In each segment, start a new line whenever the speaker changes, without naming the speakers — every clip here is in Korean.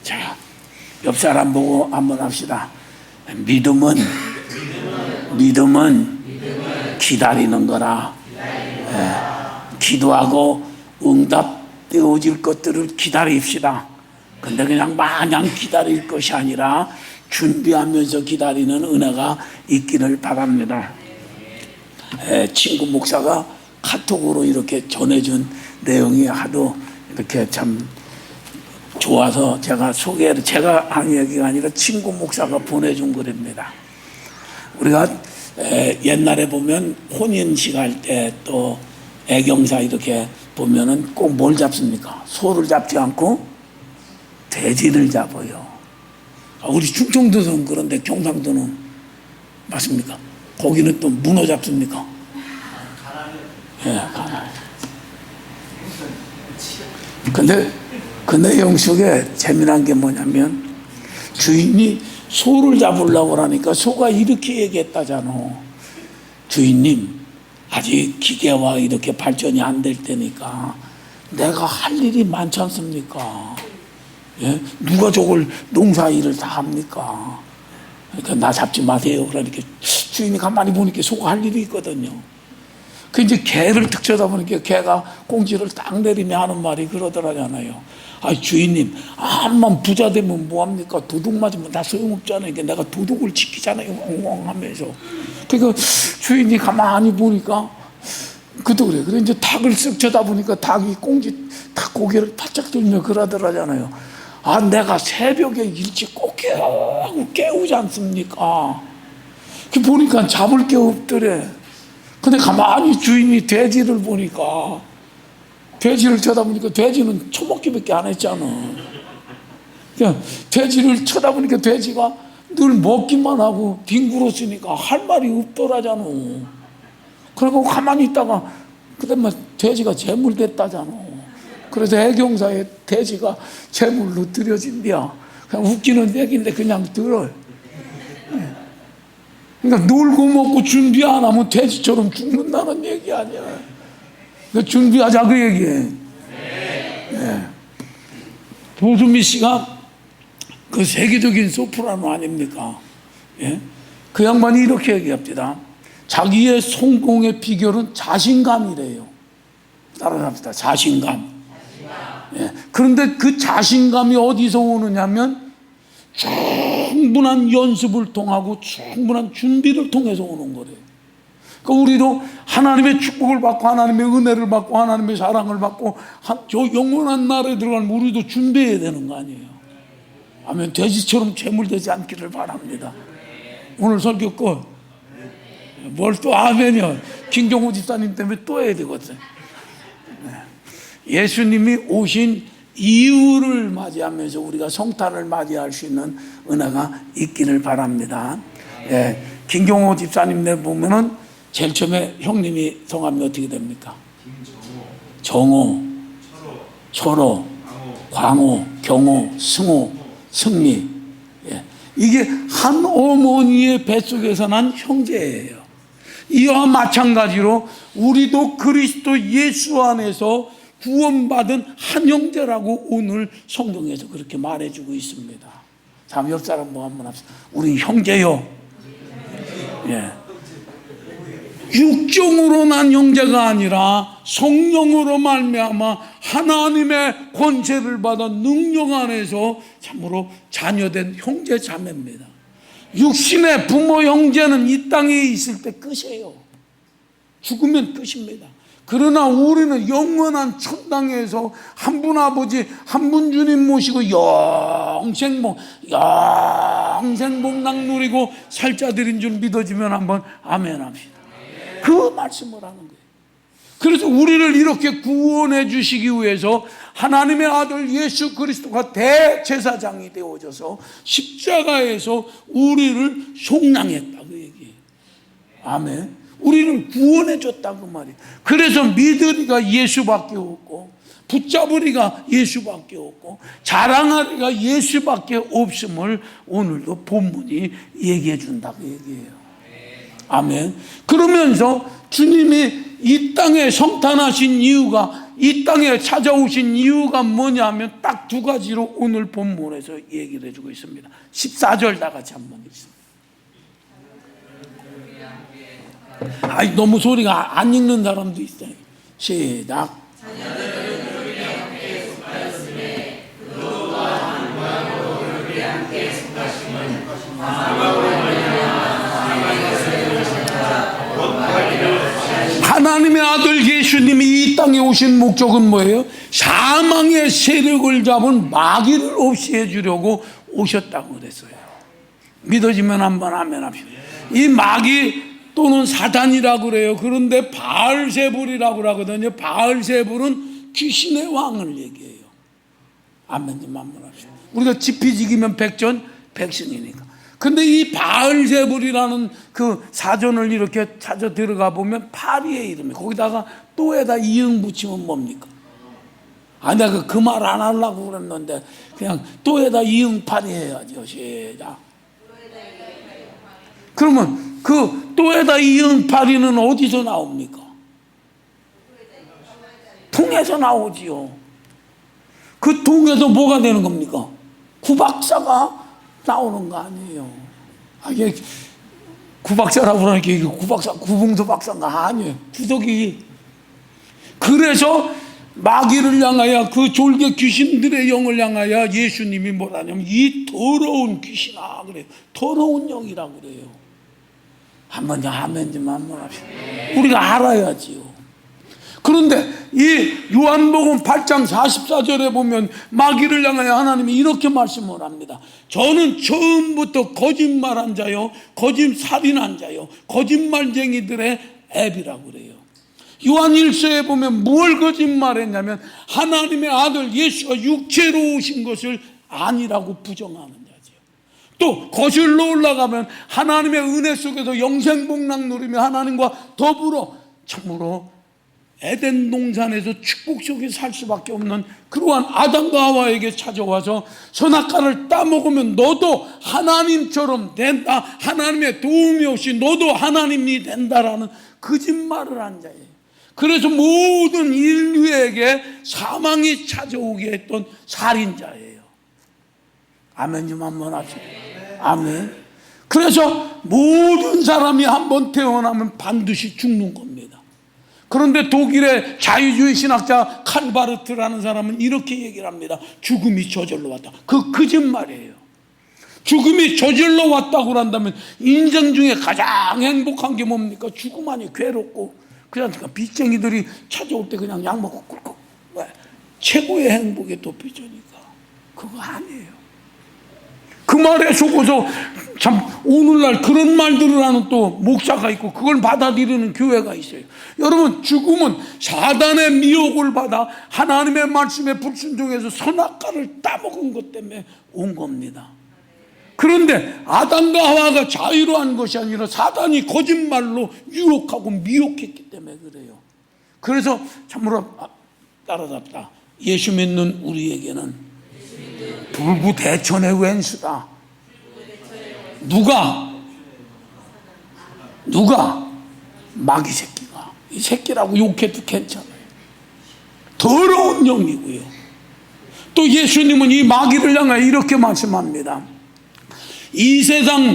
자, 옆 사람 보고 한번 합시다. 믿음은 기다리는 거라. 기도하고 응답되어질 것들을 기다립시다. 근데 그냥 마냥 기다릴 것이 아니라 준비하면서 기다리는 은혜가 있기를 바랍니다. 친구 목사가 카톡으로 이렇게 전해준 내용이 하도 이렇게 참 좋아서 제가 한 얘기가 아니라 친구 목사가 보내준 글입니다. 우리가 옛날에 보면 혼인식 할 때 또 애경사 이렇게 보면은 꼭 뭘 잡습니까? 소를 잡지 않고 돼지를 잡아요. 우리 충청도는 그런데 경상도는 맞습니까? 거기는 또 문어 잡습니까? 예, 가나. 근데 그 내용 속에 재미난 게 뭐냐면 주인이 소를 잡으려고 하니까 소가 이렇게 얘기했다잖아. 주인님, 아직 기계와 이렇게 발전이 안 될 때니까 내가 할 일이 많지 않습니까? 예? 누가 저걸 농사일을 다 합니까? 그러니까 나 잡지 마세요. 그러니까 주인이 가만히 보니까 소가 할 일이 있거든요. 그 이제 개를 탁 쳐다보니까 개가 꽁지를 딱 내리며 하는 말이 그러더라잖아요. 아, 주인님, 암만 부자 되면 뭐합니까? 도둑 맞으면 다 소용없잖아요. 그러니까 내가 도둑을 지키잖아요. 엉엉 하면서. 그러니까 주인이 가만히 보니까 그도 그래. 그래 이제 닭을 쓱 쳐다보니까 닭이 꽁지 닭 고개를 바짝 들며 그러더라잖아요. 아, 내가 새벽에 일찍 꼭 깨우지 않습니까? 그 보니까 잡을 게 없더래. 근데 가만히 주인이 돼지를 보니까 돼지를 쳐다보니까 돼지는 처먹기밖에 안 했잖아. 그냥 돼지를 쳐다보니까 돼지가 늘 먹기만 하고 뒹굴었으니까 할 말이 없더라잖아. 그리고 가만히 있다가 그다음에 돼지가 재물됐다잖아. 그래서 애경사에 돼지가 재물로 들여진대야. 그냥 웃기는 얘기인데 그냥 들어. 그러니까 놀고 먹고 준비 안 하면 돼지처럼 죽는다는 얘기 아니야. 그러니까 준비하자 그 얘기해. 네. 도수미 씨가 그 세계적인 소프라노 아닙니까? 예? 그 양반이 이렇게 얘기합니다. 자기의 성공의 비결은 자신감이래요. 따라갑시다. 자신감. 예. 그런데 그 자신감이 어디서 오느냐면 충분한 연습을 통하고 충분한 준비를 통해서 오는 거래요. 그러니까 우리도 하나님의 축복을 받고 하나님의 은혜를 받고 하나님의 사랑을 받고 저 영원한 나라에 들어가면 우리도 준비해야 되는 거 아니에요. 아멘. 돼지처럼 재물되지 않기를 바랍니다. 오늘 설교 끝. 뭘 또 아멘이요. 김경호 집사님 때문에 또 해야 되거든. 예수님이 오신 이유를 맞이하면서 우리가 성탄을 맞이할 수 있는 은혜가 있기를 바랍니다. 예, 김경호 집사님네 보면은 제일 처음에 형님이 성함이 어떻게 됩니까? 정호, 철호, 광호, 경호, 승호, 승리. 예, 이게 한 어머니의 뱃속에서 난 형제예요. 이와 마찬가지로 우리도 그리스도 예수 안에서 구원받은 한 형제라고 오늘 성경에서 그렇게 말해주고 있습니다. 다음 옆 사람 뭐 한번 합시다. 우리 형제요. 예. 육정으로 난 형제가 아니라 성령으로 말미암아 하나님의 권세를 받아 능력 안에서 참으로 자녀된 형제 자매입니다. 육신의 부모 형제는 이 땅에 있을 때 끝이에요. 죽으면 끝입니다. 그러나 우리는 영원한 천당에서 한 분 아버지 한 분 주님 모시고 영생복 누리고 살자들인 줄 믿어지면 한번 아멘 합시다. 그 말씀을 하는 거예요. 그래서 우리를 이렇게 구원해 주시기 위해서 하나님의 아들 예수 그리스도가 대제사장이 되어져서 십자가에서 우리를 속량했다 그 얘기예요. 아멘. 우리를 구원해 줬다 그 말이에요. 그래서 믿으리가 예수밖에 없고 붙잡으리가 예수밖에 없고 자랑하리가 예수밖에 없음을 오늘도 본문이 얘기해 준다 그 얘기예요. 아멘. 그러면서 주님이 이 땅에 성탄하신 이유가 이 땅에 찾아오신 이유가 뭐냐 하면 딱 두 가지로 오늘 본문에서 얘기를 해주고 있습니다. 14절 다 같이 한번 읽습니다. 아이, 너무 소리가 안 읽는 사람도 있어요. 시작. 하나님의 아들 예수님이 이 땅에 오신 목적은 뭐예요? 사망의 세력을 잡은 마귀를 없애해 주려고 오셨다고 그랬어요. 믿어지면 한번 아멘 합시다. 이 마귀 또는 사단이라고 그래요. 그런데 바알세불이라고 그러거든요. 바알세불은 귀신의 왕을 얘기해요. 아멘 좀 한번 합시다. 우리가 지피지기면 백전 백승이니까. 근데 이 바알세불이라는 그 사전을 이렇게 찾아 들어가 보면 파리의 이름이, 거기다가 또에다 이응 붙이면 뭡니까? 아, 내가 그 말 안 하려고 그랬는데 그냥 또에다 이응 파리 해야죠. 시작. 그러면 그 또에다 이응 파리는 어디서 나옵니까? 통에서 나오지요. 그 통에서 뭐가 되는 겁니까? 구박사가 나오는 거 아니에요. 아, 이게 구박사라고 그러니까 이게 구박사, 구봉도 박사가 아니에요. 구독이. 그래서 마귀를 향하여, 그 졸개 귀신들의 영을 향하여 예수님이 뭐라냐면 이 더러운 귀신아 그래요. 더러운 영이라고 그래요. 한번 아멘 좀 한번 합시다. 우리가 알아야지요. 그런데 이 요한복음 8장 44절에 보면 마귀를 향하여 하나님이 이렇게 말씀을 합니다. 저는 처음부터 거짓말한 자요, 거짓살인한 자요, 거짓말쟁이들의 앱이라고 그래요. 요한 1서에 보면 뭘 거짓말했냐면 하나님의 아들 예수가 육체로 오신 것을 아니라고 부정하는 자지요. 또 거슬러 올라가면 하나님의 은혜 속에서 영생복락 누리며 하나님과 더불어 참으로 에덴 동산에서 축복 속에 살 수밖에 없는 그러한 아담과 하와에게 찾아와서 선악과를 따먹으면 너도 하나님처럼 된다, 하나님의 도움이 없이 너도 하나님이 된다라는 거짓말을 한 자예요. 그래서 모든 인류에게 사망이 찾아오게 했던 살인자예요. 아멘 좀 한번 하세요. 아멘. 그래서 모든 사람이 한번 태어나면 반드시 죽는 겁니다. 그런데 독일의 자유주의 신학자 칼바르트라는 사람은 이렇게 얘기를 합니다. 죽음이 저절로 왔다. 그 거짓말이에요. 죽음이 저절로 왔다고 한다면 인생 중에 가장 행복한 게 뭡니까? 죽음 아니 괴롭고 그냥 빚쟁이들이 찾아올 때 그냥 약 먹고 꿀꺽. 왜? 최고의 행복의 도피처니까. 그거 아니에요. 그 말에 속어서 참 오늘날 그런 말들을 하는 또 목사가 있고 그걸 받아들이는 교회가 있어요. 여러분, 죽음은 사단의 미혹을 받아 하나님의 말씀에 불순종해서 선악과를 따먹은 것 때문에 온 겁니다. 그런데 아담과 하와가 자유로운 것이 아니라 사단이 거짓말로 유혹하고 미혹했기 때문에 그래요. 그래서 참으로 따라잡다. 예수 믿는 우리에게는 불구대천의 왼수다. 누가? 마귀 새끼가. 이 새끼라고 욕해도 괜찮아요. 더러운 영이고요. 또 예수님은 이 마귀를 향하여 이렇게 말씀합니다. 이 세상의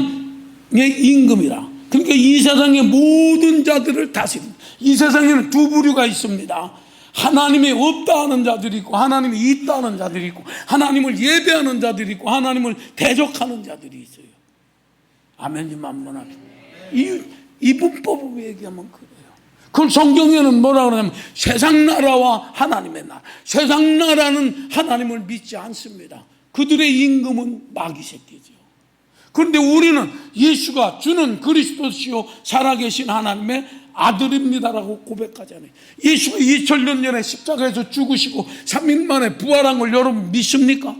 임금이라. 그러니까 이 세상의 모든 자들을 다스립니다. 이 세상에는 두 부류가 있습니다. 하나님이 없다 하는 자들이 있고 하나님이 있다 하는 자들이 있고 하나님을 예배하는 자들이 있고 하나님을 대적하는 자들이 있어요. 아멘님 한번 합시다. 이 문법으로 얘기하면 그래요. 그걸 성경에는 뭐라 그러냐면 세상 나라와 하나님의 나라. 세상 나라는 하나님을 믿지 않습니다. 그들의 임금은 마귀 새끼죠. 그런데 우리는 예수가 주는 그리스도시요 살아계신 하나님의 아들입니다라고 고백하잖아요. 예수가 2000년 전에 십자가에서 죽으시고 3일 만에 부활한 걸 여러분 믿습니까?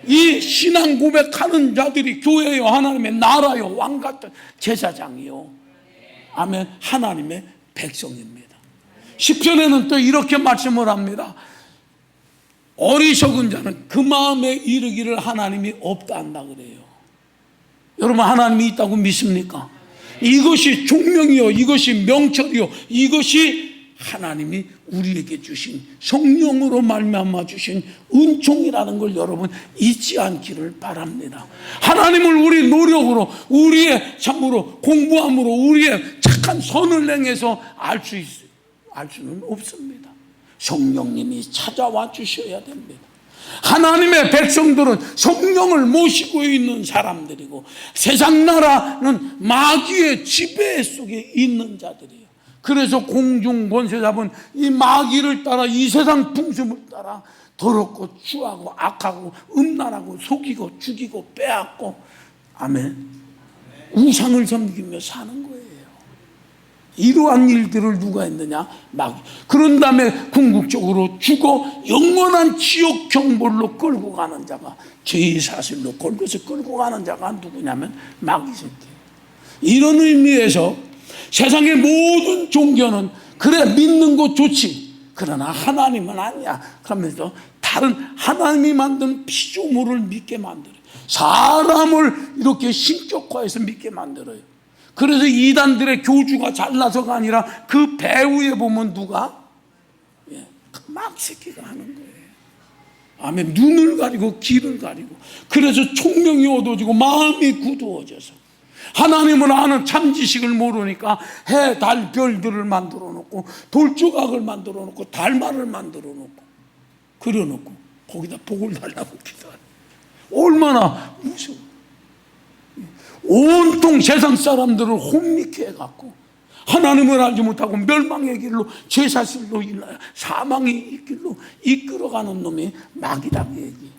이 신앙 고백하는 자들이 교회요, 하나님의 나라요, 왕 같은 제사장이요, 아멘, 하나님의 백성입니다. 시편에는 또 이렇게 말씀을 합니다. 어리석은 자는 그 마음에 이르기를 하나님이 없다 한다 그래요. 여러분, 하나님이 있다고 믿습니까? 이것이 종명이요, 이것이 명철이요, 이것이 하나님이 우리에게 주신 성령으로 말미암아 주신 은총이라는 걸 여러분 잊지 않기를 바랍니다. 하나님을 우리 노력으로, 우리의 참으로 공부함으로, 우리의 착한 선을 행해서 알 수는 없습니다. 성령님이 찾아와 주셔야 됩니다. 하나님의 백성들은 성령을 모시고 있는 사람들이고, 세상 나라는 마귀의 지배 속에 있는 자들이에요. 그래서 공중 권세 잡은 이 마귀를 따라, 이 세상 풍습을 따라 더럽고 추하고 악하고 음란하고 속이고 죽이고 빼앗고, 아멘, 우상을 섬기며 사는 거예요. 이러한 일들을 누가 했느냐? 마귀. 그런 다음에 궁극적으로 죽어 영원한 지옥 경벌로 끌고 가는 자가, 죄의 사슬로 골고서 끌고 가는 자가 누구냐면 마귀 새끼예요. 이런 의미에서 세상의 모든 종교는 그래 믿는 거 좋지, 그러나 하나님은 아니야 그러면서 다른 하나님이 만든 피조물을 믿게 만들어요. 사람을 이렇게 신격화해서 믿게 만들어요. 그래서 이단들의 교주가 잘나서가 아니라 그 배후에 보면 누가? 그 막새끼가 하는 거예요. 아멘. 눈을 가리고 귀를 가리고, 그래서 총명이 어두워지고 마음이 구두어져서 하나님을 아는 참 지식을 모르니까 해, 달, 별들을 만들어 놓고 돌조각을 만들어 놓고 달말을 만들어 놓고 그려 놓고 거기다 복을 달라고 기도하는, 얼마나 무서워. 온통 세상 사람들을 혼미케 해갖고 하나님을 알지 못하고 멸망의 길로, 죄사슬로 일러야 사망의 길로 이끌어가는 놈이 마귀라고 얘기해요.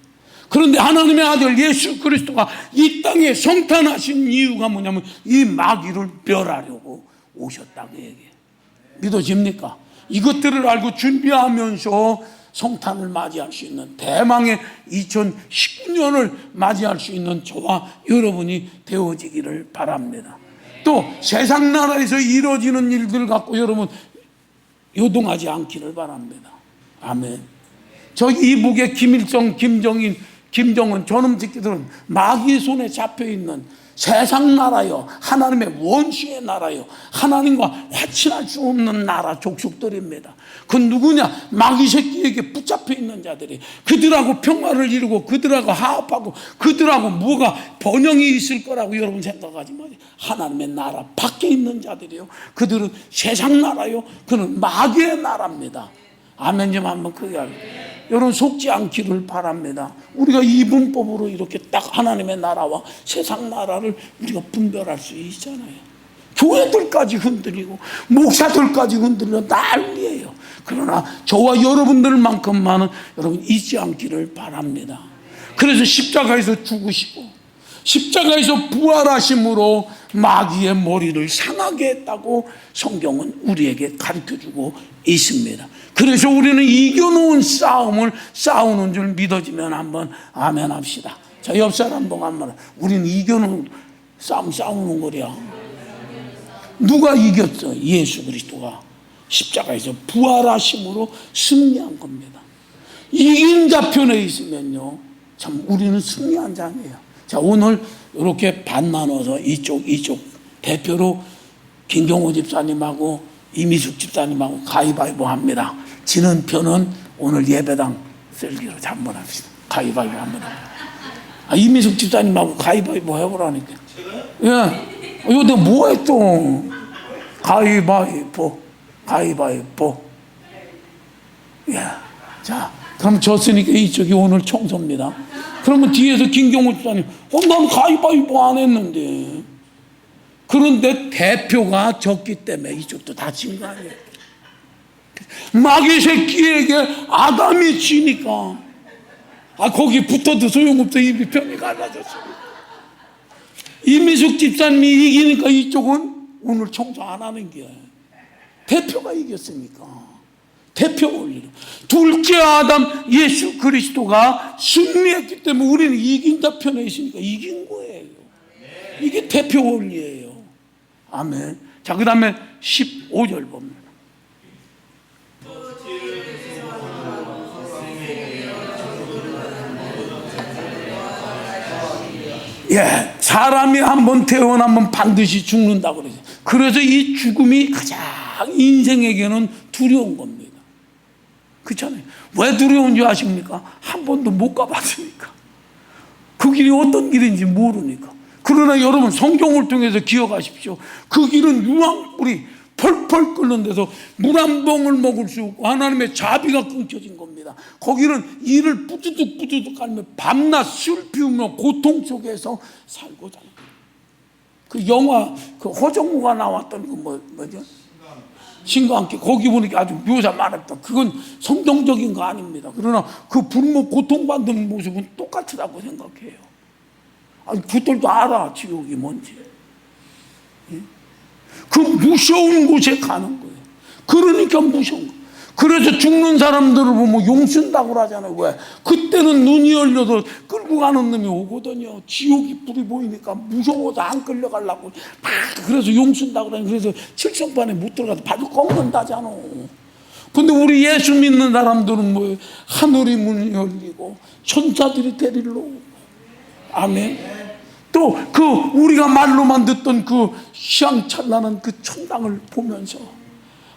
그런데 하나님의 아들 예수 그리스도가 이 땅에 성탄하신 이유가 뭐냐면 이 마귀를 멸하려고 오셨다고 얘기해요. 믿어집니까? 이것들을 알고 준비하면서 성탄을 맞이할 수 있는, 대망의 2019년을 맞이할 수 있는 저와 여러분이 되어지기를 바랍니다. 또 세상 나라에서 이루어지는 일들 갖고 여러분 요동하지 않기를 바랍니다. 아멘. 저 이북의 김일성, 김정인, 김정은 저놈 새끼들은 마귀의 손에 잡혀있는 세상 나라요, 하나님의 원수의 나라요, 하나님과 화친할 수 없는 나라 족속들입니다. 그 누구냐? 마귀 새끼에게 붙잡혀 있는 자들이, 그들하고 평화를 이루고 그들하고 화합하고 그들하고 뭐가 번영이 있을 거라고 여러분 생각하지 마세요. 하나님의 나라 밖에 있는 자들이요, 그들은 세상 나라요, 그는 마귀의 나라입니다. 아멘 좀 한번 크게 하세요. 여러분 속지 않기를 바랍니다. 우리가 이 문법으로 이렇게 딱 하나님의 나라와 세상 나라를 우리가 분별할 수 있잖아요. 교회들까지 흔들리고 목사들까지 흔들려 난리예요. 그러나 저와 여러분들만큼만은 여러분 잊지 않기를 바랍니다. 그래서 십자가에서 죽으시고 십자가에서 부활하심으로 마귀의 머리를 상하게 했다고 성경은 우리에게 가르쳐주고 있습니다. 그래서 우리는 이겨놓은 싸움을 싸우는 줄 믿어지면 한번 아멘 합시다. 자, 옆 사람 보고 한번, 우리는 이겨놓은 싸움 싸우는 거야. 누가 이겼어? 예수 그리스도가 십자가에서 부활하심으로 승리한 겁니다. 이긴 자 편에 있으면요, 참 우리는 승리한 자예요. 자, 오늘 이렇게 반 나눠서 이쪽 대표로 김경호 집사님하고 이미숙 집사님하고 가위바위보 합니다. 지는 편은 오늘 예배당 셀기로 한번 합시다. 가위바위보 한번 합니다. 이미숙 집사님하고 가위바위보 해보라니까. 예, 이거 뭐해 또? 가위바위보. 예. 자, 그럼 졌으니까 이쪽이 오늘 청소입니다. 그러면 뒤에서 김경호 집사님, 난 가위바위보 안 했는데. 그런데 대표가 졌기 때문에 이쪽도 다친 거 아니에요. 마귀 새끼에게 아담이 지니까 거기 붙어도 소용없어. 입이 편히 갈라졌어. 이미숙 집사님이 이기니까 이쪽은 오늘 청소 안 하는 게, 대표가 이겼으니까 대표 올리는, 둘째 아담 예수 그리스도가 승리했기 때문에 우리는 이긴다 편에 있으니까 이긴 거예요. 이게 대표 원리예요. 아멘. 자, 그 다음에 15절 봅니다. 예, 사람이 한번 태어나면 반드시 죽는다고 그러죠. 그래서 이 죽음이 가장 인생에게는 두려운 겁니다. 그렇잖아요. 왜 두려운 줄 아십니까? 한 번도 못 가봤으니까. 그 길이 어떤 길인지 모르니까. 그러나 여러분 성경을 통해서 기억하십시오. 그 길은 유황불이 펄펄 끓는 데서 물 한 봉을 먹을 수 없고 하나님의 자비가 끊겨진 겁니다. 거기는 이를 뿌두둑 깔며 밤낮 술 피우며 고통 속에서 살고자 합니다. 그 영화 그 허정무가 나왔던 그 뭐죠? 신과 함께 거기 보니까 아주 묘사 많았다. 그건 성경적인 거 아닙니다. 그러나 그 불모 고통받는 모습은 똑같으라고 생각해요. 아니 그들도 알아 지옥이 뭔지. 그 무서운 곳에 가는 거예요. 그러니까 무서운 거예요. 그래서 죽는 사람들을 보면 용쓴다고 그러잖아요. 왜? 그때는 눈이 열려서 끌고 가는 놈이 오거든요. 지옥이 불이 보이니까 무서워서 안 끌려가려고 막 그래서 용쓴다고 그러니 그래서 칠성반에 못 들어가서 발을 꺾는다잖아. 근데 우리 예수 믿는 사람들은 뭐예요? 하늘이 문이 열리고 천사들이 데리러 오고 아멘. 또 그 우리가 말로만 듣던 그 희망찬란한 그 천당을 보면서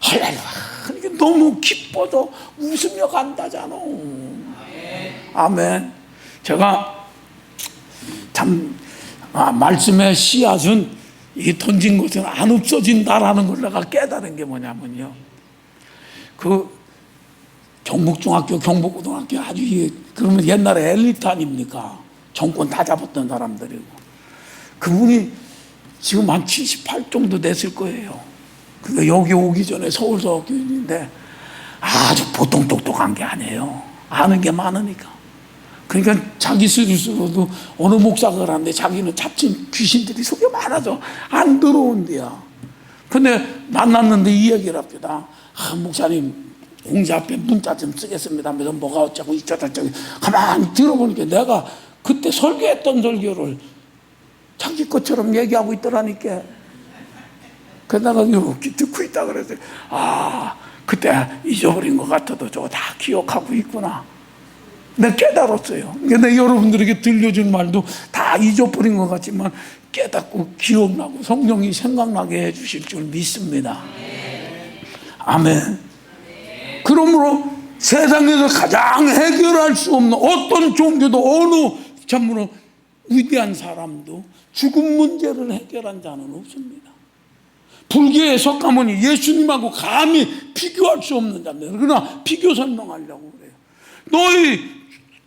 할렐루야 이게 너무 기뻐서 웃으며 간다잖아. 아멘. 제가 참 말씀의 씨앗은 이 던진 것은 안 없어진다라는 걸 내가 깨달은 게 뭐냐면요. 그 경북중학교, 경북고등학교 아주 그러면 옛날에 엘리트 아닙니까? 정권 다 잡았던 사람들이고 그분이 지금 한 78 정도 됐을 거예요. 근데 여기 오기 전에 서울서 교인인데 아주 보통 똑똑한 게 아니에요. 아는 게 많으니까. 그러니까 자기 스스로도 어느 목사가 그러는데 자기는 잡힌 귀신들이 속에 많아서 안 들어온대요. 근데 만났는데 이 얘기를 합니다. 목사님 공지 앞에 문자 좀 쓰겠습니다 하면서 뭐가 어쩌고 이쩌고 가만히 들어보니까 내가 그때 설교했던 설교를 자기 것처럼 얘기하고 있더라니까. 그러다가 이렇게 듣고 있다 그래서 그때 잊어버린 것 같아도 저거 다 기억하고 있구나. 내가 깨달았어요. 근데 여러분들에게 들려준 말도 다 잊어버린 것 같지만 깨닫고 기억나고 성령이 생각나게 해주실 줄 믿습니다. 아멘. 그러므로 세상에서 가장 해결할 수 없는 어떤 종교도 어느 참으로 위대한 사람도 죽음 문제를 해결한 자는 없습니다. 불교의 석가모니 예수님하고 감히 비교할 수 없는 자입니다. 그러나 비교 설명하려고 그래요. 너희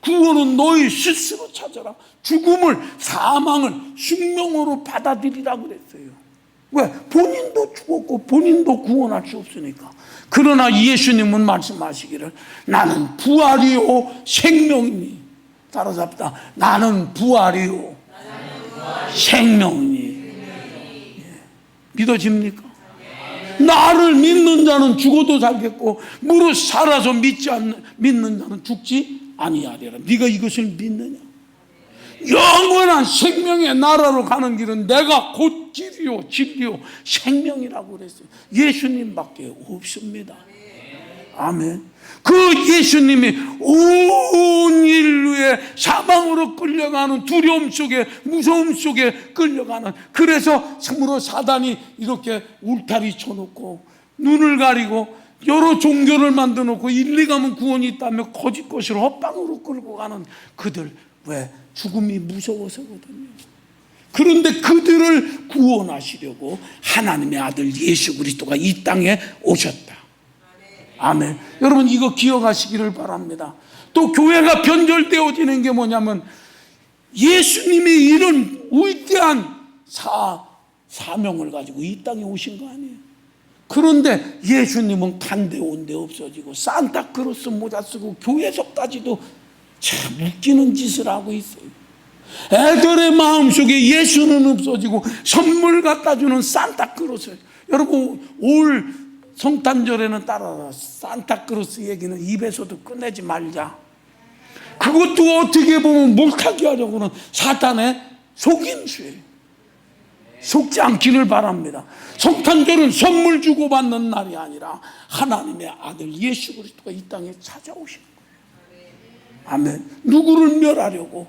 구원은 너희 스스로 찾아라. 죽음을 사망을 숙명으로 받아들이라고 그랬어요. 왜? 본인도 죽었고 본인도 구원할 수 없으니까. 그러나 예수님은 말씀하시기를 나는 부활이요 생명이니 따라잡다. 나는 부활이요 생명이니. 믿어집니까? 나를 믿는 자는 죽어도 살겠고 무릇 살아서 믿는 자는 죽지 아니하리라. 네가 이것을 믿느냐? 영원한 생명의 나라로 가는 길은 내가 곧 길이요 진리요 생명이라고 그랬어요. 예수님밖에 없습니다. 아멘. 그 예수님이 온 인류의 사망으로 끌려가는 두려움 속에 무서움 속에 끌려가는, 그래서 참으로 사단이 이렇게 울타리 쳐놓고 눈을 가리고 여러 종교를 만들어 놓고 일리 가면 구원이 있다며 거짓 것을 헛방으로 끌고 가는 그들, 왜? 죽음이 무서워서거든요. 그런데 그들을 구원하시려고 하나님의 아들 예수 그리스도가 이 땅에 오셨다. 아멘. 여러분 이거 기억하시기를 바랍니다. 또 교회가 변절되어지는 게 뭐냐면 예수님이 이런 위대한 사명을 가지고 이 땅에 오신 거 아니에요. 그런데 예수님은 간데 온데 없어지고 산타크로스 모자 쓰고 교회석까지도 참 웃기는 짓을 하고 있어요. 애들의 마음속에 예수는 없어지고 선물 갖다 주는 산타크로스. 여러분 올 성탄절에는 따라라. 산타크로스 얘기는 입에서도 꺼내지 말자. 그것도 어떻게 보면 물타기 하려고는 사탄의 속임수예요. 속지 않기를 바랍니다. 성탄절은 선물 주고받는 날이 아니라 하나님의 아들 예수 그리스도가 이 땅에 찾아오신 거예요. 아멘. 누구를 멸하려고?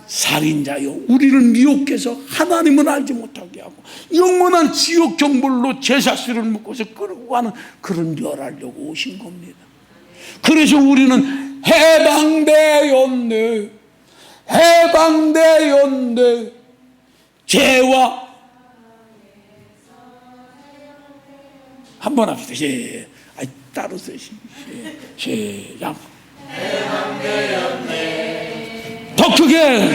살인자요, 우리를 미혹해서 하나님을 알지 못하게 하고 영원한 지옥 정벌로 제사스를 묶어서 끌고 가는 그런 멸하려고 오신 겁니다. 그래서 우리는 해방되었네, 해방되었네. 죄와 한번 합시다. 따로 쓰시. 시작. 해방되었네. 더 크게.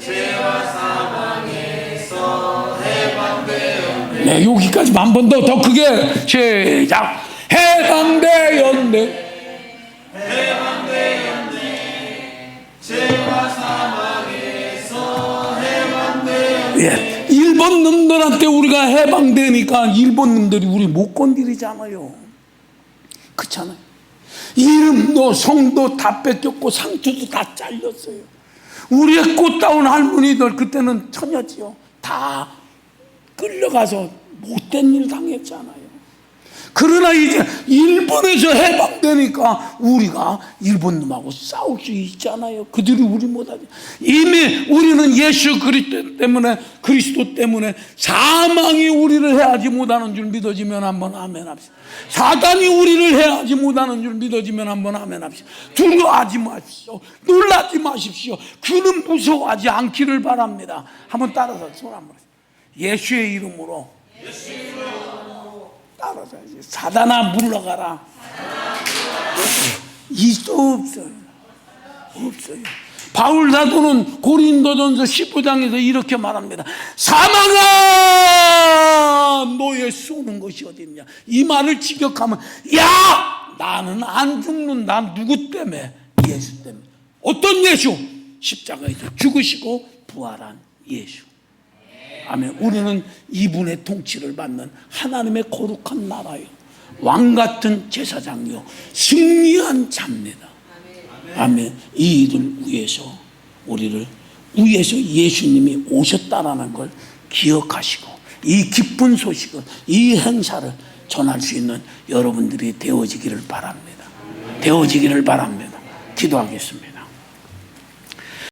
죄와 사망에서 해방되었네. 네, 여기까지만 한 번 더 크게. 시작. 해방되었네. 해방되었네. 죄와 사망에서 해방되었네. 예. 일본 놈들한테 우리가 해방되니까 일본 놈들이 우리 못 건드리잖아요. 그렇잖아요. 이름도 성도 다 뺏겼고 상투도 다 잘렸어요. 우리의 꽃다운 할머니들 그때는 처녀지요. 다 끌려가서 못된 일 당했잖아요. 그러나 이제 일본에서 해방되니까 우리가 일본 놈하고 싸울 수 있잖아요. 그들이 우리 못하지. 이미 우리는 예수 그리스도 때문에 사망이 우리를 해하지 못하는 줄 믿어지면 한번 아멘 합시다. 사단이 우리를 해하지 못하는 줄 믿어지면 한번 아멘 합시다. 두려워하지 마십시오. 놀라지 마십시오. 그는 무서워하지 않기를 바랍니다. 한번 따라서 손 한번. 예수의 이름으로. 따라서야지. 사단아 물러가라. 이도 없어요. 없어요. 바울 사도는 고린도전서 15장에서 이렇게 말합니다. 사망아 너의 쏘는 것이 어딨냐. 이 말을 직역하면 야 나는 안 죽는다. 누구 때문에? 예수 때문에. 어떤 예수? 십자가에서 죽으시고 부활한 예수. 아멘. 우리는 이분의 통치를 받는 하나님의 거룩한 나라요, 왕같은 제사장요, 승리한 자입니다. 아멘. 이 일을 위해서 우리를 위해서 예수님이 오셨다라는 걸 기억하시고 이 기쁜 소식을, 이 행사를 전할 수 있는 여러분들이 되어지기를 바랍니다. 되어지기를 바랍니다. 기도하겠습니다.